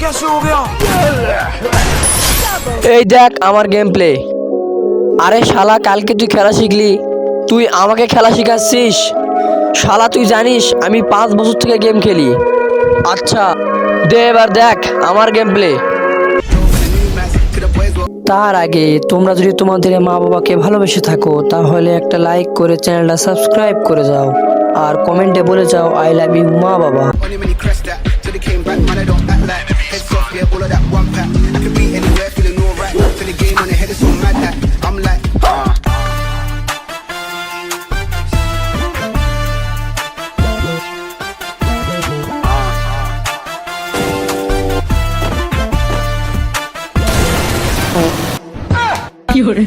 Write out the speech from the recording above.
कैसे हो गया? এই দেখ আমার গেম প্লে। আরে শালা কালকে তুই খেলা শিখলি, তুই আমাকে খেলা শিখাচ্ছিস? শালা তুই জানিস আমি 5 বছর থেকে গেম খেলি। আচ্ছা দে এবার দেখ আমার গেম প্লে। তার আগে তোমরা যদি তোমাদের মা বাবাকে ভালোবেসে থাকো তাহলে একটা লাইক করে চ্যানেলটা সাবস্ক্রাইব করে যাও, আর কমেন্টে বলে যাও আই লাভ ইউ মা বাবা। Only when he crashed that, till he came back, man, I don't act like heads off, yeah, all of that one pack. I could be anywhere, feeling alright. Till the game on the head is so mad that I'm like, কি hore